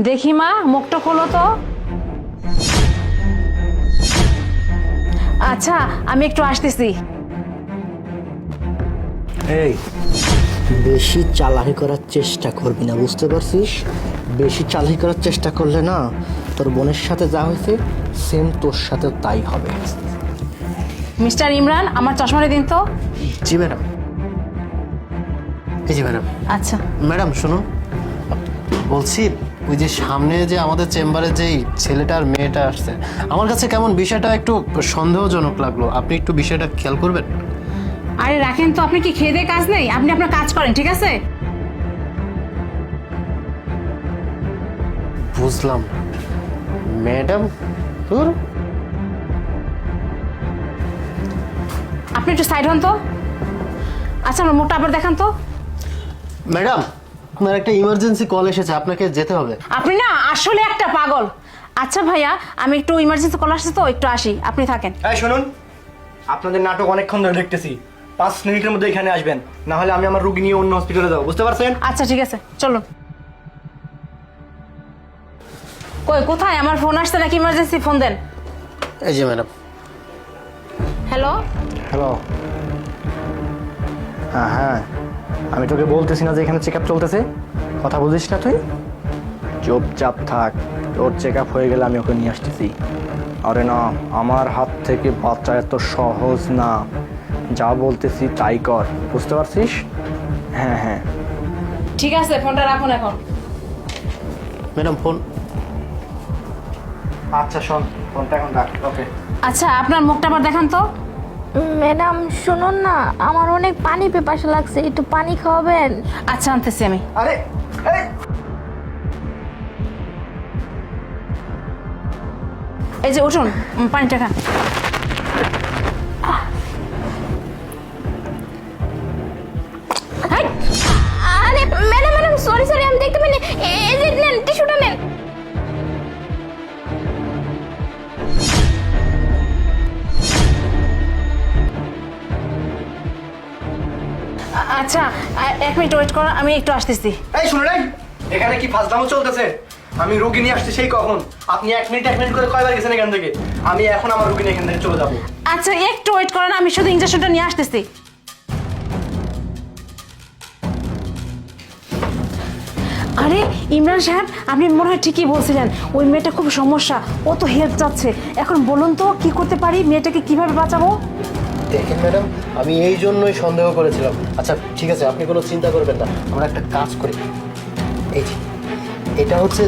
দেখি মা, মুখটা খোলো তো। আচ্ছা, আমি একটু আসতেছি। এই বেশি চালাকি করার চেষ্টা করবি না, বুঝতে পারছিস? বেশি চালাকি করার চেষ্টা করলে না, তোর বোনের সাথে যা হয়েছে সেম তোর সাথেও তাই হবে। মিস্টার ইমরান, আমার চশমাটা দিন তো। জি ম্যাডাম। এই জি ম্যাডাম। আচ্ছা। ম্যাডাম শুনুন, বলছি ওই যে সামনে যে আমাদের চেম্বারে যেই ছেলেটা আর মেয়েটা আসছে, আমার কাছে কেমন বিষয়টা একটু সন্দেহজনক লাগলো। আপনি একটু বিষয়টা খেয়াল করবেন। আরে রাখেন তো, আপনি কি খেয়ে দিয়ে কাজ নেই? আপনি আপনার কাজ করেন, ঠিক আছে? বুঝলাম ম্যাডাম। ধুর। আপনি একটু সাইড হন তো। আচ্ছা, আমার মুখটা আবার দেখান তো। ম্যাডাম, আপনার একটা ইমার্জেন্সি কল এসেছে, আপনাকে যেতে হবে। আপনি না আসলে একটা পাগল। আচ্ছা ভাইয়া, আমি একটু ইমার্জেন্সি কল আসছে তো, একটু আসি, আপনি থাকেন। এই শুনুন, আপনাদের নাটক অনেকক্ষণ ধরে দেখতেছি। 5 মিনিটের মধ্যে এখানে আসবেন, না হলে আমি আমার রোগী নিয়ে অন্য হসপিটালে যাবো, বুঝতে পারছেন? আচ্ছা ঠিক আছে, চলুন। কই, কোথায়? আমার ফোন আসছে নাকি? ইমার্জেন্সি ফোন দেন। এই যে ম্যাডাম। হ্যালো। হ্যালো। হ্যাঁ হ্যাঁ, আমি তোকে বলতেছি না যে এখানে চেক আপ চলতেছে? কথা বুঝিস না তুই? চুপচাপ থাক, তোর চেক আপ হয়ে গেলে আমি ওকে নিয়ে আসতেছি। আরে না, আমার হাত থেকে বাচ্চা এত সহজ না, যা বলতেছি তাই কর, বুঝতে পারছিস? হ্যাঁ হ্যাঁ। ঠিক আছে, ফোনটা রাখুন এখন। Madam phone. আচ্ছা শোন, ফোনটা এখন রাখ। ওকে। আচ্ছা, আপনার মুখটা আবার দেখান তো। ম্যাডাম শুনুন না, আমার অনেক পানি পিপাসা লাগছে, একটু পানি খাওয়াবেন? আচ্ছা, আনতেছি আমি। আরে এই এই যে উঠুন, পানিটা খান। হাই! আরে ম্যাডাম ম্যাডাম, সরি সরি, আমি দেখতে পাইনি। এই যে নেন, টিস্যুটা নেন। আচ্ছা, 1 মিনিট ওয়েট করো, আমি একটু আসতেছি। এই শুনুন, এখানে কি ফাজলামো চলতেছে? আমি রোগী নিয়ে আসছি সেই কখন। আপনি 1 মিনিট করে কয়বার গেছেন এখান থেকে? আমি এখন আমার রোগী নিয়ে এখান থেকে চলে যাবো। আচ্ছা, একটু ওয়েট করেন, আমি শুধু ইনজেকশনটা নিয়ে আসতেছি। আরে ইমরান সাহেব, আপনি মনে হয় ঠিকই বলছিলেন, ওই মেয়েটা খুব সমস্যা, ও তো হেল্প চাচ্ছে। এখন বলুন তো কি করতে পারি, মেয়েটাকে কিভাবে বাঁচাবো? দেখেন ম্যাডাম, আমি এই জন্যই সন্দেহ করেছিলাম। আচ্ছা ঠিক আছে, আপনি কোনো চিন্তা করবেন না, আমরা একটা কাজ করি। এই যে এটা হচ্ছে